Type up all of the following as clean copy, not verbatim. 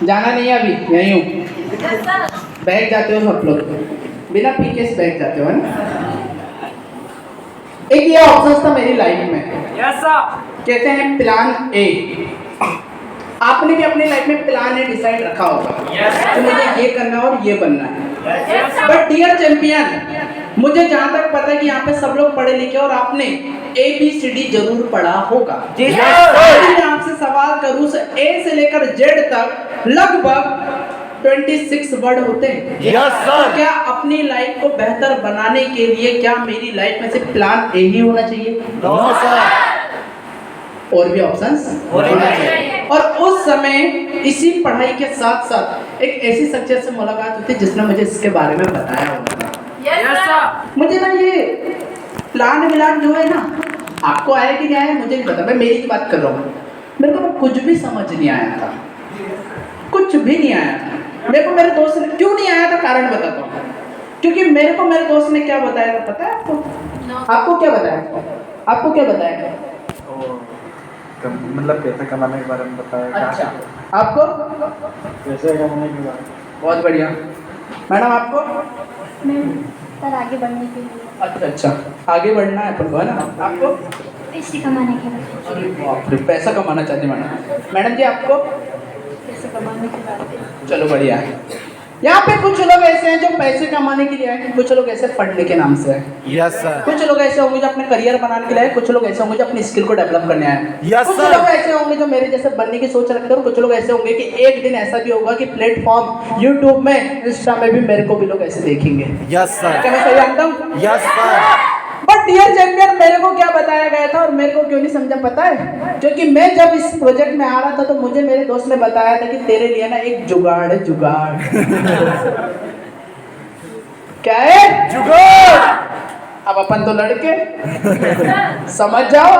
जाना नहीं है अभी, यहीं हूँ। बैठ जाते हो सब लोग, बिना पी के बैठ जाते हो, है ना। एक ये ऑप्शन था मेरी लाइफ में, कहते हैं प्लान ए। आपने भी अपनी लाइफ में प्लान ए डिसाइड रखा होगा कि मुझे ये करना है और ये बनना है। बट डियर चैंपियन, मुझे जहाँ तक पता है कि यहाँ पे सब लोग पढ़े लिखे और आपने ABCD जरूर पढ़ा होगा। मैं आपसे सवाल करूँ, ए से लेकर जेड तक लगभग 26 वर्ड होते हैं। तो क्या अपनी लाइफ को बेहतर बनाने के लिए क्या मेरी लाइफ में से प्लान ए ही होना चाहिए? और भी ऑप्शंस होना चाहिए। और उस समय इसी पढ़ाई के साथ साथ एक ऐसी शख्सियत से मुलाकात हुई थी जिसने मुझे इसके बारे में बताया होगा। मुझे ना ये प्लान विलान जो है ना, आपको आया कि नहीं आया मुझे नहीं पता, मैं मेरी बात कर रहा हूँ। मेरे को कुछ भी समझ नहीं आया था, कुछ भी नहीं आया था। मेरे को मेरे दोस्त ने क्यों नहीं आया था, कारण बताता हूँ। क्योंकि मेरे को मेरे दोस्त ने क्या बताया था पता है आपको? आपको क्या बताया? आपको क्या बताया? मतलब पैसे कमाने के बारे में बताया। अच्छा, आपको पैसे कमाने के बारे में। बहुत बढ़िया। मैडम आपको? सर आगे बढ़ने के लिए। अच्छा, आगे बढ़ना है अपन को, है ना। आपको? पैसे कमाने के लिए। अरे बाप रे, पैसा कमाना चाहते हैं मैडम। मैडम जी आपको? पैसे कमाने के लिए। चलो बढ़िया है। यहाँ पे कुछ लोग ऐसे हैं जो पैसे कमाने के लिए आए, कुछ लोग ऐसे पढ़ने के नाम से आए। Yes sir. कुछ लोग ऐसे होंगे जो अपने करियर बनाने के लिए आए, कुछ लोग ऐसे होंगे जो अपनी स्किल को डेवलप करने आए। Yes, कुछ sir. लोग ऐसे होंगे जो मेरे जैसे बनने की सोच रखते हैं, और कुछ लोग ऐसे होंगे कि एक दिन ऐसा भी होगा कि प्लेटफॉर्म यूट्यूब में, इंस्टा में भी मेरे को भी लोग ऐसे देखेंगे। Yes sir. क्या मैं सही जानता हूँ? Yes sir. But dear champion, मेरे को क्या बताया गया था और मेरे को क्यों नहीं समझा पता है? क्योंकि मैं जब इस प्रोजेक्ट में आ रहा था तो मुझे मेरे दोस्त ने बताया था कि तेरे लिए ना एक जुगाड़ है, जुगाड़। क्या है? जुगाड़। अब अपन तो लड़के समझ जाओ,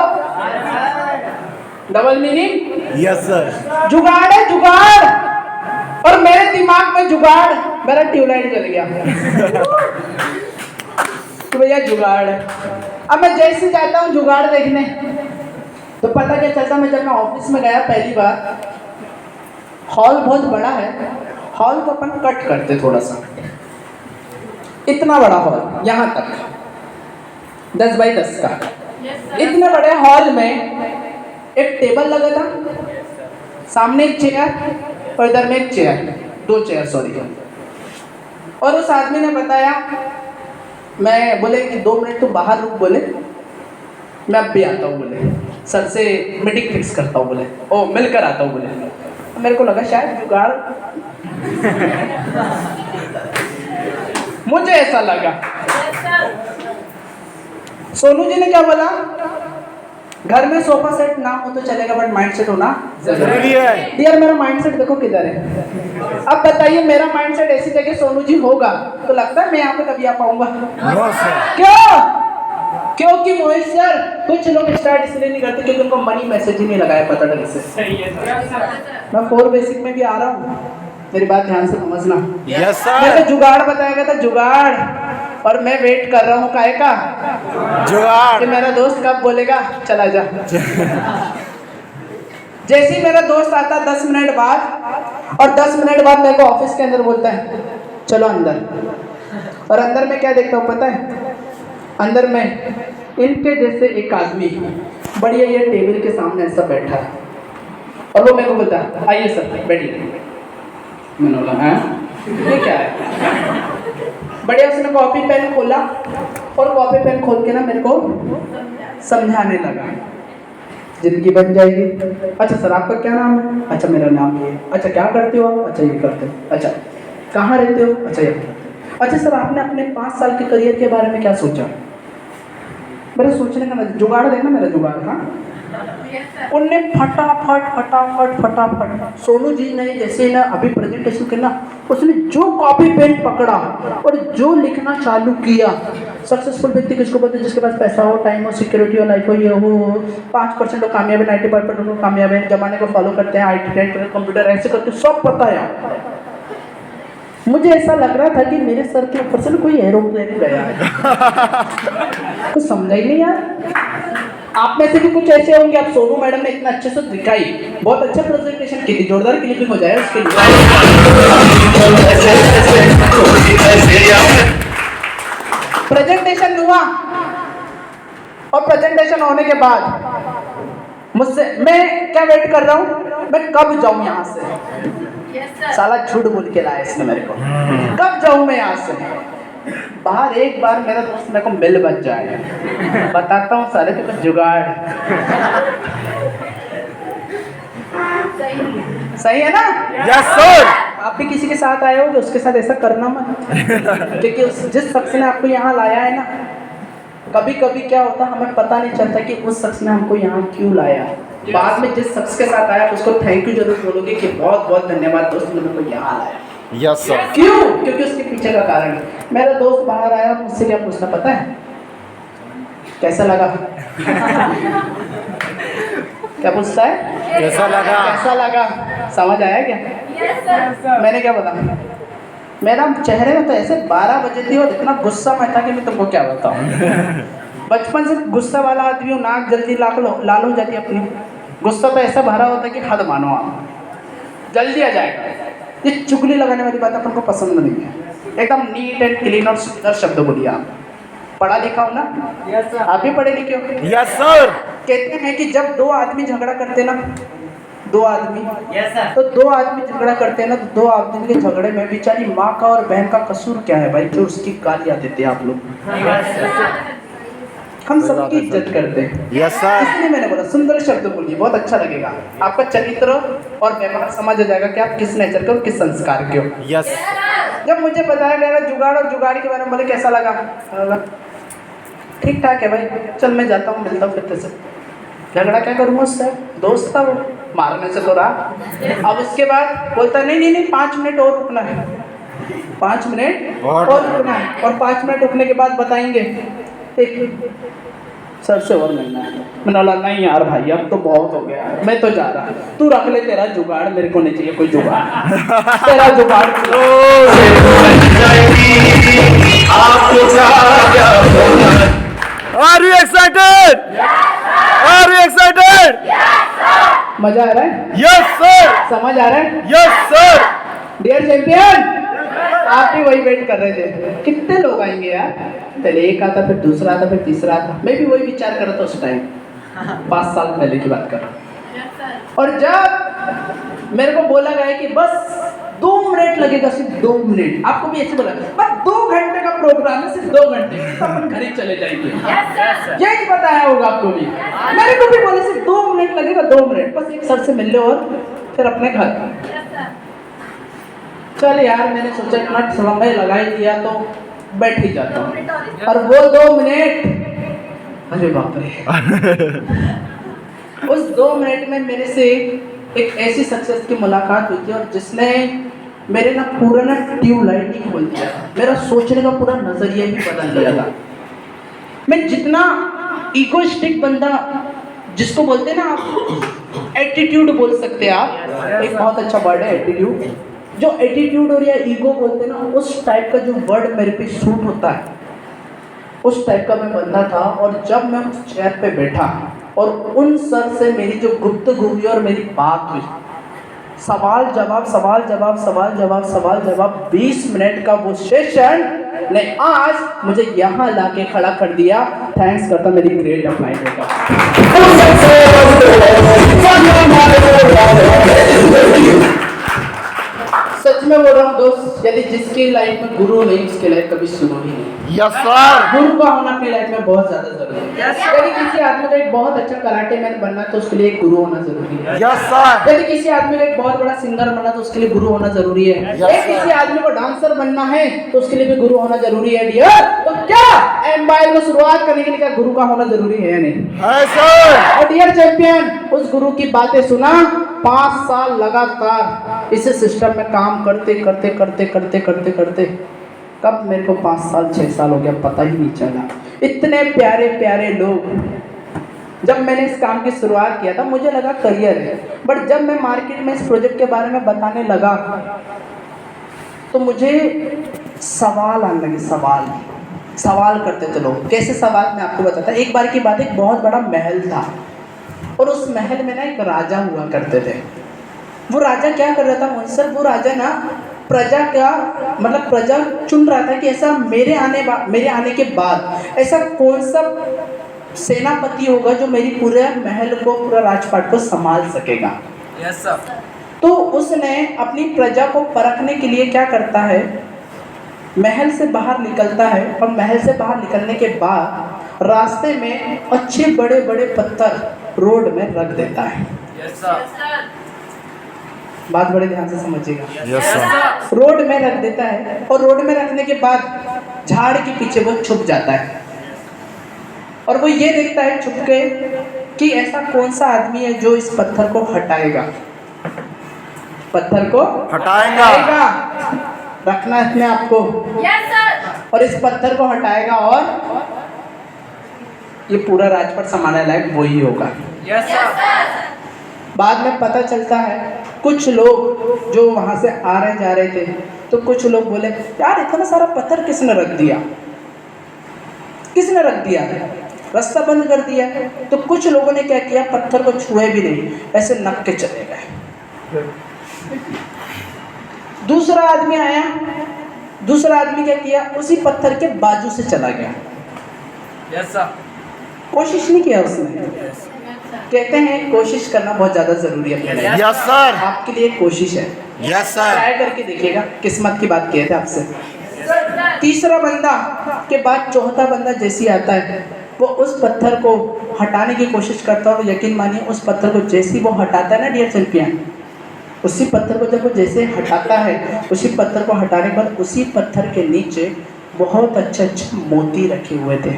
डबल मीनिंग। Yes sir. जुगाड़ है, जुगाड़। और मेरे दिमाग में जुगाड़, मेरा ट्यूबलाइट जल गया तो भैया जुगाड़ है। अब मैं जैसे जाता हूँ जुगाड़ देखने, तो पता क्या चलता, मैं जब मैं ऑफिस में गया पहली बार, हॉल बहुत बड़ा है, हॉल को अपन कट करते थोड़ा सा, इतना बड़ा हॉल, यहाँ तक 10 बाई 10 का। इतने बड़े हॉल में एक टेबल लगा था, सामने एक चेयर और इधर में एक चेयर, 2 चेयर सॉरी। और उस आदमी ने बताया, मैं बोले कि 2 मिनट तुम बाहर रुक, बोले मैं अब भी आता हूँ, बोले सर से मीटिंग फिक्स करता हूँ, बोले ओ मिलकर आता हूँ, बोले। मेरे को लगा शायद जुगाड़, मुझे ऐसा लगा। सोनू जी ने क्या बोला, घर में सोफा सेट ना हो तो चलेगा बट माइंड सेट होना जरूरी है। डियर मेरा माइंड सेट देखो किधर है। अब बताइए, मेरा माइंड सेट ऐसी जगह सोनू जी होगा तो लगता है मैं यहाँ पे कभी आ पाऊंगा? No sir. क्यों? क्योंकि मोहित सर, कुछ लोग स्टार्ट इसलिए नहीं करते क्योंकि उनको मनी मैसेज ही नहीं लगाया पता ढंग से। मैं 4 बेसिक में भी आ रहा हूँ, मेरी बात ध्यान से समझना। यस मेरे सर। को जुगाड़ बताया गया था, जुगाड़, और मैं वेट कर रहा हूँ काहे का, जुगाड़। कि मेरा दोस्त कब बोलेगा चला जा। जैसे ही मेरा दोस्त आता 10 मिनट बाद, और 10 मिनट बाद मेरे को ऑफिस के अंदर बोलता है चलो अंदर, और अंदर में क्या देखता हूँ पता है? अंदर में इनके जैसे एक आदमी बढ़िया ये टेबल के सामने ऐसा बैठा है, और वो मेरे को बोलता है आइए सर बैठिए। मैंने बोला हाँ ये क्या है? बढ़िया उसने कॉपी पेन खोला, और कॉपी पेन खोल के ना मेरे को समझाने लगा, जिंदगी बन जाएगी। अच्छा सर आपका क्या नाम है? अच्छा मेरा नाम ये। अच्छा क्या करते हो आप? अच्छा ये करते हो। अच्छा कहाँ रहते हो? अच्छा ये। अच्छा सर आपने अपने 5 साल के करियर के बारे में क्या सोचा? मेरा सोचने का जुगाड़ देखना, मेरा जुगाड़। हाँ उनने फटाफट सोनू जी ने जैसे ना अभी प्रेजेंटेशन करना, उसने जो कॉपी पेन पकड़ा और जो लिखना चालू किया, सक्सेसफुल व्यक्ति किसको बोलते हैं? जिसके पास पैसा हो, टाइम हो, सिक्योरिटी हो, लाइफ हो, ये हो। 5% लोग कामयाब है, 95% लोग कामयाब है, जमाने को फॉलो करते हैं, IT ट्रेंड, कंप्यूटर ऐसे करते सब पता है। मुझे ऐसा लग रहा था कि मेरे सर के ऊपर से कोई एरोप्लेन गया है। कुछ समझा ही नहीं यार। आप में से भी कुछ ऐसे होंगे, आप सोनू मैडम ने इतना अच्छे से दिखाई, बहुत अच्छा प्रेजेंटेशन की थी, जोरदार क्लिपिंग हो जाए उसके लिए। प्रेजेंटेशन हुआ और प्रेजेंटेशन होने के बाद मुझसे, मैं क्या वेट कर रहा हूँ, मैं कब जाऊं यहाँ से। साला झूठ बोल के लाया इसने मेरे को, कब जाऊं मैं यहाँ से। बाहर एक बार मेरा दोस्त मेरे को मिल बच जाए, बताता हूँ सारे के कुछ जुगाड़। सही है ना? Yes sir. आप भी किसी के साथ आए हो तो उसके साथ ऐसा करना मत, क्योंकि जिस शख्स ने आपको यहाँ लाया है ना, कभी कभी क्या होता है हमें पता नहीं चलता कि उस शख्स ने हमको यहाँ क्यों लाया। बाद में जिस शख्स के साथ आया उसको थैंक यू जरूर बोलोगे कि बहुत बहुत धन्यवाद दोस्त, ने मेरे को यहाँ लाया। Yes sir. क्यों? क्योंकि उसके पीछे का कारण है। मेरा दोस्त बाहर आया, मुझसे क्या पूछना पता है, कैसा लगा? क्या पूछता है? कैसा लगा? कैसा लगा? समझ आया क्या? मैंने क्या बोला? मेरा चेहरे में तो ऐसे 12 बजे थी और इतना गुस्सा में था कि मैं तुमको क्या बताऊं। बचपन से गुस्सा वाला आदमी हूँ, नाक जल्दी लाल हो जाती है अपनी। गुस्सा तो ऐसा भरा होता है कि हद मानो आप, जल्दी आ जाएगा। ये चुगली लगाने वाली बात अपन को पसंद नहीं है। एकदम नीट एंड क्लीन और सुंदर शब्द बोलिए आप। पढ़ा लिखा हो ना? यस आप भी पढ़े लिखे हो? Yes sir. कहते हैं कि जब दो आदमी झगड़ा करते ना, दो आदमी, यस सर, तो दो आदमी झगड़ा करते हैं ना, तो दो आदमी के झगड़े में बेचारी माँ का और बहन का कसूर क्या है भाई, जो उसकी गालियाँ देते हैं आप लोग। हम सबकी इज्जत करते हैं। Yes sir. इसलिए मैंने बोला सुंदर शब्द बोलिए, बहुत अच्छा लगेगा। आपका चरित्र और व्यवहार समझ आ जाएगा कि आप किस नेचर के हो, किस संस्कार के हो। यस। जब मुझे बताया गया जुगाड़ और जुगाड़ के बारे में, बोले कैसा लगा? ठीक ठाक है भाई, चल मैं जाता हूँ, मिलता हूँ फिर से। झगड़ा क्या करूँगा उससे, दोस्त था वो, मारने से तो रहा। अब उसके बाद बोलता नहीं नहीं नहीं 5 मिनट और रुकना है, 5 मिनट और रुकना है, और 5 मिनट रुकने के बाद बताएंगे एक सर से और मिलना है। मैंने बोला नहीं यार भाई अब तो बहुत हो गया, मैं तो जा रहा, तू रख ले तेरा जुगाड़, मेरे को नहीं चाहिए कोई जुगाड़। तेरा जुगाड़ Are you excited? Are you excited? मजा आ रहा है? Yes sir. समझ आ रहा है? Yes sir. डियर चैंपियन, आप भी वही वेट कर रहे थे, कितने लोग आएंगे यार। पहले एक आता, फिर दूसरा आता, फिर तीसरा आता। मैं भी वही विचार कर रहा था उस टाइम, 5 साल पहले की बात कर रहा हूँ। और जब मेरे को बोला गया कि बस 2 मिनट लगेगा, सिर्फ 2 मिनट, आपको भी ऐसे बोला बस 2 घंटे का प्रोग्राम है, सिर्फ 2 घंटे, तो अपन घर ही चले जाएंगे। यही बताया होगा आपको भी, मेरे को भी बोले सिर्फ 2 मिनट लगेगा, 2 मिनट बस एक सर से मिल लो और फिर अपने घर। चल यार मैंने सोचा इतना समय लगा ही दिया तो बैठ ही जाता हूँ, और वो 2 मिनट, अरे बाप रे। उस 2 मिनट में मेरे से एक ऐसी सक्सेस की मुलाकात हुई थी, और जिसने मेरे ना पूरा ना ट्यूबलाइट ही खोल दिया, मेरा सोचने का पूरा नजरिया भी बदल दिया था। मैं जितना इगोइस्टिक बंदा, जिसको बोलते हैं ना आप, एटीट्यूड बोल सकते हैं आप, एक बहुत अच्छा वर्ड है एटीट्यूड। जो एटीट्यूड और या ईगो बोलते हैं ना, उस टाइप का जो वर्ड मेरे पे सूट होता है, उस टाइप का मैं बंदा था। और जब मैं उस चेयर पे बैठा और उन सर से मेरी जो गुफ्तगू हुई और मेरी बात हुई, सवाल जवाब सवाल जवाब सवाल जवाब सवाल जवाब, 20 मिनट का वो सेशन ने आज मुझे यहाँ लाके खड़ा कर दिया। थैंक्स करता मेरी ग्रेट अपलाइड का। सच में बोल रहा हूँ दोस्त, यदि जिसकी लाइफ में गुरु नहीं, उसकी लाइफ कभी शुरू ही नहीं। Yes sir. गुरु का होना अपनी लाइफ में बहुत ज्यादा जरूरी है। यदि किसी आदमी को एक बहुत अच्छा कराटे मैन बनना तो उसके लिए एक गुरु होना जरूरी है। Yes sir. यदि किसी आदमी को एक बहुत बड़ा सिंगर बनना तो उसके लिए गुरु होना जरूरी है। यदि किसी आदमी को डांसर बनना है तो उसके लिए भी गुरु होना जरूरी है। डियर, तो क्या एम्पायर को शुरुआत करने के लिए क्या गुरु का होना जरूरी है या नहीं? है सर। और डियर चैंपियन, उस गुरु की बातें सुना, 5 साल लगातार इस सिस्टम में काम करते करते करते करते करते करते कब मेरे को 5 साल 6 साल हो गया पता ही नहीं चला। इतने प्यारे प्यारे लोग। जब मैंने इस काम की शुरुआत किया था मुझे लगा करियर है, बट जब मैं मार्केट में इस प्रोजेक्ट के बारे में बताने लगा तो मुझे सवाल आने लगे। सवाल करते थे लोग। कैसे सवाल, मैं आपको बताता। एक बार की बात, एक बहुत बड़ा महल था और उस महल में ना एक राजा हुआ करते थे। वो राजा क्या कर रहा था मुंसर, वो राजा ना प्रजा का मतलब प्रजा चुन रहा था कि ऐसा मेरे आने के बाद ऐसा कौन सा सेनापति होगा जो मेरी पूरे महल को, पूरा राजपाट को संभाल सकेगा। Yes sir. तो उसने अपनी प्रजा को परखने के लिए क्या करता है, महल से बाहर निकलता है और महल से बाहर निकलने के बाद रास्ते में अच्छे बड़े बड़े पत्थर रोड में रख देता है। Yes sir. बात बड़े ध्यान से समझिएगा। Yes sir. रोड में रख देता है और रोड में रखने के बाद झाड़ के पीछे वो छुप जाता है और वो ये देखता है छुप के कि ऐसा कौन सा आदमी है जो इस पत्थर को हटाएगा, पत्थर को हटाएगा। रखना है अपने आप को। Yes sir. और इस पत्थर को हटाएगा और ये पूरा राजपाट संभालने लायक वही होगा। Yes sir. बाद में पता चलता है कुछ लोग जो वहां से आ रहे जा रहे थे, तो कुछ लोग बोले यार इतना सारा पत्थर किसने रख दिया, किसने रख दिया, रास्ता बंद कर दिया। तो कुछ लोगों ने क्या किया, पत्थर को छुए भी नहीं, ऐसे नप के चले गए। दूसरा आदमी आया, दूसरा आदमी क्या किया, उसी पत्थर के बाजू से चला गया। Yes sir. कोशिश नहीं किया उसने। कहते हैं कोशिश करना बहुत ज्यादा जरूरी है। Yes sir. आपके लिए कोशिश है, यस ट्राई करके देखिएगा। किस्मत की बात किए थे आपसे। तीसरा बंदा के बाद चौथा बंदा जैसे आता है, वो उस पत्थर को हटाने की कोशिश करता है और यकीन मानिए उस पत्थर को जैसे ही वो हटाता है ना डियर चैंपियन, उसी पत्थर को जब वो जैसे हटाता है, उसी पत्थर को हटाने के बाद उसी पत्थर के नीचे बहुत अच्छे अच्छे मोती रखे हुए थे,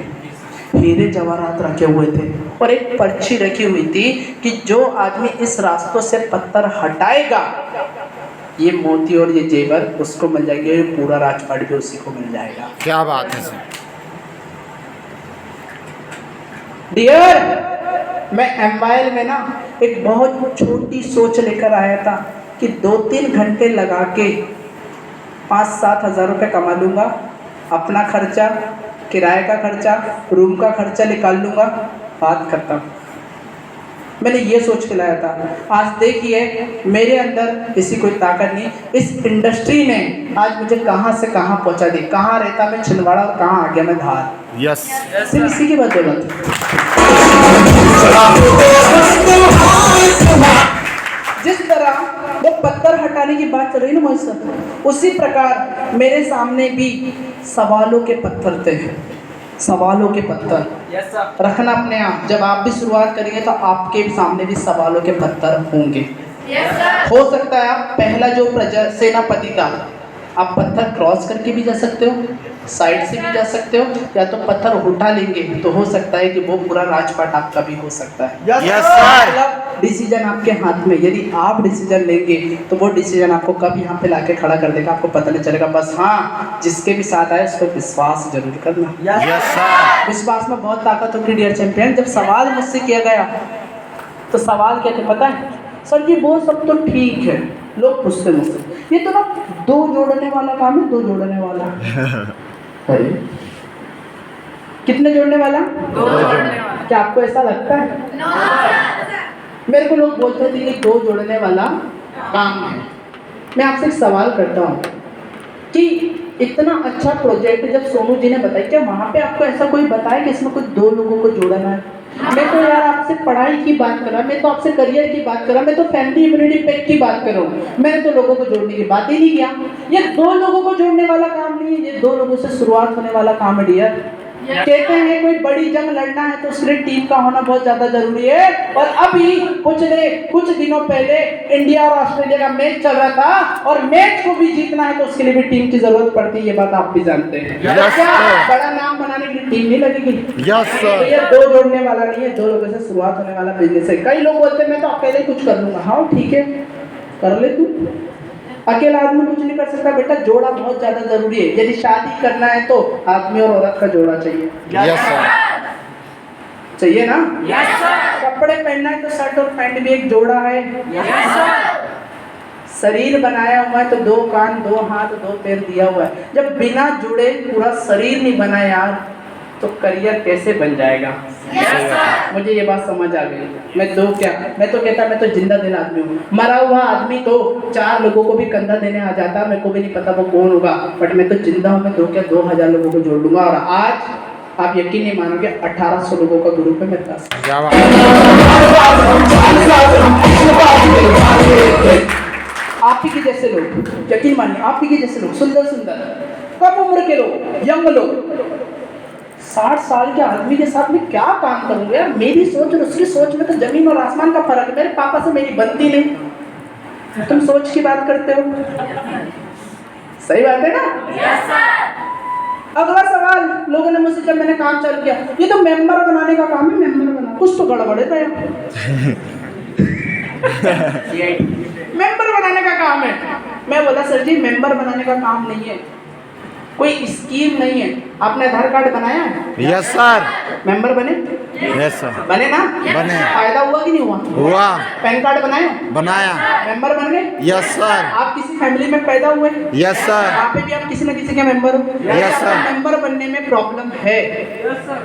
हीरे जवाहरात रखे हुए थे और एक पर्ची रखी हुई थी कि जो आदमी इस रास्तों से पत्थर हटाएगा, ये मोती और ये जेवर उसको मिल जाएंगे, पूरा राजपाट भी उसी को मिल जाएगा। क्या बात है सर। डियर, मैं एमवाइल में ना एक बहुत छोटी सोच लेकर आया था कि 2-3 घंटे लगा के 5-7 हज़ार रुपये कमा लूँगा, अपना खर्चा, किराए का खर्चा, रूम का खर्चा निकाल लूँगा, बात खत्म। मैंने ये सोच के लाया था। आज देखिए मेरे अंदर ऐसी कोई ताकत नहीं, इस इंडस्ट्री ने आज मुझे कहाँ से कहाँ पहुँचा दी। कहाँ रहता मैं छिंदवाड़ा और कहाँ आ गया मैं धार। यस। सिर्फ इसी की बदौलत। जिस तरह वो पत्थर हटाने की बात चल रही है ना मुझसे, उसी प्रकार मेरे सामने भी सवालों के पत्थर थे, सवालों के पत्थर। Yes sir. रखना अपने आप, जब आप भी शुरुआत करेंगे तो आपके सामने भी सवालों के पत्थर होंगे। हो सकता है आप पहला जो सेनापति था, आप पत्थर क्रॉस करके भी जा सकते हो, साइड से भी जा सकते हो, या तो पत्थर उठा लेंगे तो हो सकता है कि वो पूरा राजपाट आपका भी हो सकता है। Yes sir. मतलब डिसीजन आपके हाथ में, यदि आप डिसीजन लेंगे तो वो डिसीजन आपको कब यहाँ पे लाके खड़ा कर देगा आपको पता नहीं चलेगा। बस हाँ, जिसके भी साथ आए उस पर विश्वास जरूर करना। Yes sir. विश्वास में बहुत ताकत होती है डियर चैंपियन। जब सवाल मुझसे किया गया तो सवाल क्या थे पता है सर जी, वो सब तो ठीक है, लोग पूछते मुझसे ये तो ना 2 जोड़ने वाला काम है, 2 जोड़ने वाला। अरे कितने जोड़ने वाला? 2 जोड़ने वाला। क्या आपको ऐसा लगता है? मेरे को लोग बोलते थे कि 2 जोड़ने वाला काम है। मैं आपसे एक सवाल करता हूँ कि इतना अच्छा प्रोजेक्ट जब सोनू जी ने बताया, क्या वहाँ पे आपको ऐसा कोई बताया कि इसमें कुछ 2 लोगों को जोड़ना है? मैं तो यार आपसे पढ़ाई की बात कर रहा, मैं तो आपसे करियर की बात कर रहा, मैं तो फैमिली इम्यूनिटी पैक की बात कर रहा हूँ। मैंने तो लोगों को जोड़ने की बात ही नहीं किया। ये 2 लोगों को जोड़ने वाला काम नहीं है, ये 2 लोगों से शुरुआत होने वाला काम है डियर। कहते हैं कोई बड़ी जंग लड़ना है तो उसके लिए टीम का होना बहुत ज्यादा जरूरी है। और अभी कुछ दिनों पहले इंडिया और ऑस्ट्रेलिया का मैच चल रहा था और मैच को भी जीतना है तो उसके लिए भी टीम की जरूरत पड़ती है, ये बात आप भी जानते हैं। Yes, क्या sir. बड़ा नाम बनाने के लिए टीम नहीं लगेगी? यस तो सर। ये 2 जोड़ने वाला नहीं है, 2 लोगों से शुरुआत होने वाला बिजनेस है। कई लोग बोलते हैं मैं तो अकेले कुछ कर लूंगा। हाँ ठीक है, कर ले तू। अकेला आदमी कुछ नहीं कर सकता बेटा, जोड़ा बहुत ज्यादा जरूरी है। यदि शादी करना है तो आदमी और औरत का जोड़ा चाहिए। Yes sir. चाहिए ना? Yes sir. कपड़े पहनना है तो शर्ट और पैंट भी एक जोड़ा है। Yes sir. शरीर बनाया हुआ है तो 2 कान 2 हाथ 2 पैर दिया हुआ है। जब बिना जुड़े पूरा शरीर नहीं बना यार तो करियर कैसे बन जाएगा? मुझे ये बात समझ आ गई। मैं तो कहता मैं तो जिंदा दिल आदमी हूँ। मरा हुआ आदमी तो 4 लोगों को भी कंधा देने आ जाता, मेरे को भी नहीं पता वो कौन होगा, बट मैं तो जिंदा हूँ। मैं 2000 लोगों को जोड़ लूंगा। और आज आप यकीन नहीं मानोगे 1800 लोगों का ग्रुप है मेरे पास। आप ही के जैसे लोग, यकीन मानिए आप ही के जैसे लोग, सुंदर कम उम्र के लोग, यंग लोग। 60 साल के आदमी के साथ मैं क्या काम करूंगा यार? मेरी सोच और उसकी सोच में तो जमीन और आसमान का फर्क है। मेरे पापा से मेरी बनती नहीं, तुम सोच की बात करते हो। सही बात है ना? अगला सवाल लोगों ने मुझसे, जब मैंने काम चालू किया, ये तो मेंबर बनाने का काम है, मेंबर बना, कुछ तो गड़बड़ है मेंबर बनाने का काम है। मैं बोला सर जी मेंबर बनाने का काम नहीं है, कोई स्कीम नहीं है। आपने आधार कार्ड बनाया है? Yes sir. मेंबर बने? Yes sir. बने ना? बने। फायदा हुआ कि नहीं हुआ? हुआ। पैन कार्ड बनाया? बनाया। मेंबर बन गए? Yes sir. आप किसी फैमिली में पैदा हुए? Yes sir. यहाँ पे भी आप किसी न किसी के मेंबर हो? Yes sir. मेंबर बनने में प्रॉब्लम है? Yes sir.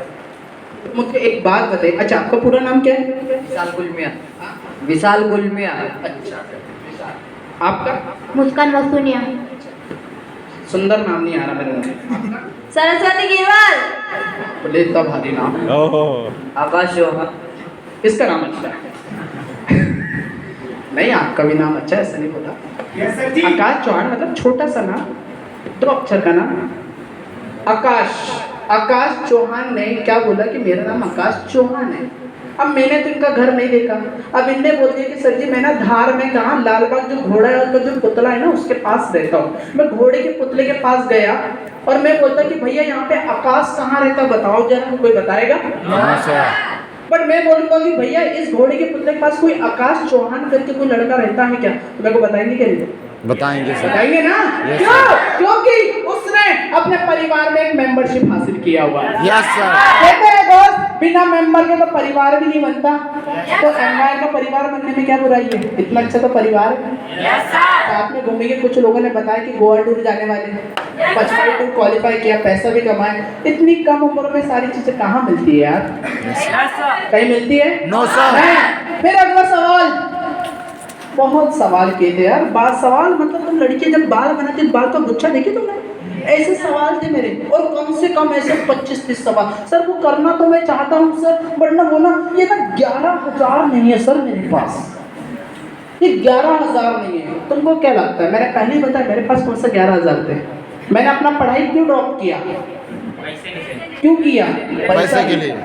मुझे एक बात बताइए, अच्छा आपका पूरा नाम क्या है? विशाल गुलमिया। विशाल गुलमिया। अच्छा, आपका? मुस्कान वसूनिया। सुंदर नाम नहीं आ रहा मेरे मुझे। सरस्वती गिरवाल। बोले इतना भारी नाम। आकाश चौहान। इसका नाम अच्छा है। नहीं आपका भी नाम अच्छा है, ऐसा नहीं बोला। आकाश चौहान मतलब छोटा सा नाम, 2 अक्षर का नाम। आकाश चौहान ने क्या बोला कि मेरा नाम आकाश चौहान है। अब मैंने तो इनका घर नहीं देखा। अब इनने बोल दिया कि सर जी मैं ना धार में कहा लालबाग जो घोड़ा है उसका जो पुतला है ना उसके पास रहता हूँ। मैं घोड़े के पुतले के पास गया और मैं बोलता कि भैया यहाँ पे आकाश कहाँ रहता बताओ जरा, कोई बताएगा? बट मैं बोलूंगा कि भैया इस घोड़े के पुतले के पास कोई आकाश चौहान करके कोई लड़का रहता है क्या, तो मेरे को बताएंगे क्या? नहीं बताएंगे सर। बताएंगे ना? क्यों? क्योंकि उसने अपने परिवार में एक मेंबरशिप हासिल किया हुआ है। Yes sir. कहते हैं दोस्त बिना मेंबर के तो परिवार भी नहीं बनता। तो एम्पायर का परिवार बनने में क्या बुराई है? इतना अच्छा तो परिवार है। साथ में घूमेंगे। कुछ लोगों ने बताया कि गोवा टूर जाने वाले, 55 टूर क्वालिफाई किया, पैसा भी कमाए। इतनी कम उम्र में सारी चीजें कहाँ मिलती है यार? कहीं मिलती है? No sir. फिर अगला सवाल, बहुत सवाल किए थे यार। सवाल मतलब तुम लड़कियां जब बाल बनाती बाल का गुच्छा देखे तुमने? ऐसे सवाल थे मेरे, और कम से कम ऐसे 25-30 सवाल। सर वो करना तो मैं चाहता हूँ सर, बट ना वो ना ये ना 11,000 नहीं है सर मेरे पास, ये 11,000 नहीं है। तुमको क्या लगता है? मैंने पहले ही बताया मेरे पास कौन सा 11,000 थे। मैंने अपना पढ़ाई क्यों ड्रॉप किया? क्यों किया? पैसे के लिए।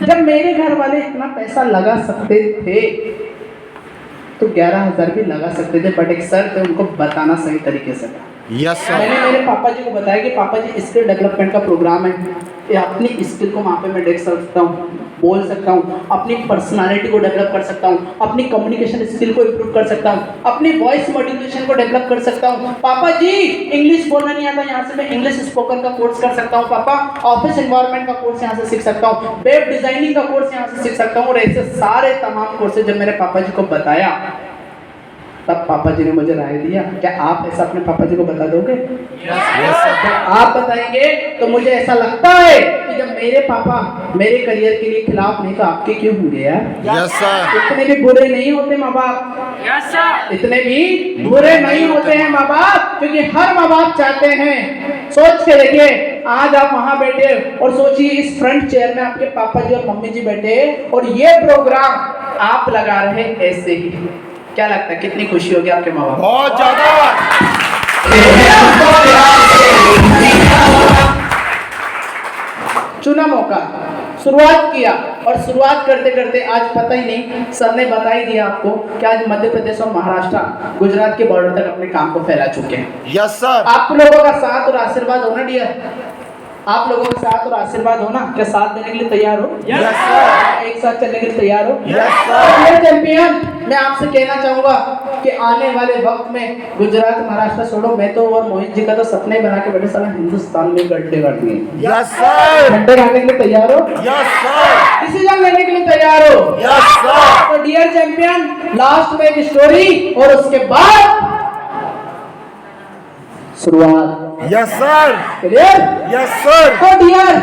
जब मेरे घर वाले इतना पैसा लगा सकते थे तो 11,000 भी लगा सकते थे, बट एक सर थे उनको बताना सही तरीके से था। Yes sir. मैंने मेरे पापा जी को बताया कि पापा जी स्किल डेवलपमेंट का प्रोग्राम है, ये अपनी स्किल को वहाँ पे मैं देख सकता हूँ, बोल सकता हूँ, अपनी पर्सनालिटी को डेवलप कर सकता हूँ, अपनी कम्युनिकेशन स्किल को इम्प्रूव कर सकता हूँ, अपनी वॉइस मॉड्यूलेशन को डेवलप कर सकता हूँ। पापा जी इंग्लिश बोलना नहीं आता, यहाँ से मैं इंग्लिश स्पोकन का कोर्स कर सकता हूँ। पापा ऑफिस एनवायरनमेंट का कोर्स यहाँ से सीख सकता हूँ, वेब डिजाइनिंग का कोर्स यहाँ से सीख सकता हूँ। और ऐसे सारे तमाम कोर्सेज जब मेरे पापा जी को बताया तब पापा जी ने मुझे राय दिया। क्या आप ऐसा अपने पापा जी को बता दोगे? जब आप बताएंगे तो मुझे ऐसा लगता है कि जब मेरे पापा मेरे करियर के लिए खिलाफ नहीं तो आपके क्यों होंगे यार? Yes sir. इतने भी बुरे नहीं होते माँ बाप। Yes sir. इतने भी बुरे नहीं होते हैं माँ बाप, क्योंकि हर माँ बाप चाहते हैं। सोच के देखिए, आज आप वहाँ बैठे और सोचिए इस फ्रंट चेयर में आपके पापा जी और मम्मी जी बैठे और ये प्रोग्राम आप लगा रहे ऐसे ही। क्या लगता है कितनी खुशी होगी आपके माँ बाप? बहुत ज्यादा। चुना मौका, शुरुआत किया और शुरुआत करते करते आज पता ही नहीं, सर ने बता ही दिया आपको कि आज मध्य प्रदेश और महाराष्ट्र गुजरात के बॉर्डर तक अपने काम को फैला चुके हैं। Yes sir. आप लोगों का साथ और आशीर्वाद होना डियर, आप लोगों के साथ और आशीर्वाद होना। क्या साथ देने के लिए तैयार हो? Yes sir. एक साथ चलने के लिए तैयार हो? Yes sir. चैंपियन, मैं आपसे कहना चाहूंगा कि आने वाले वक्त में गुजरात महाराष्ट्र छोड़ो, मैं तो और मोहित जी का तो सपना ही बना के बैठे सारा हिंदुस्तान में गड्ढे कर दिए। Yes sir. गड्ढे खाने के लिए तैयार हो? Yes sir. डिसीजन लेने के लिए तैयार हो? Yes sir. तो डियर डियर चैंपियन, लास्ट में एक स्टोरी और उसके बाद शुरुआत। Yes sir, clear? Yes sir. तो डियर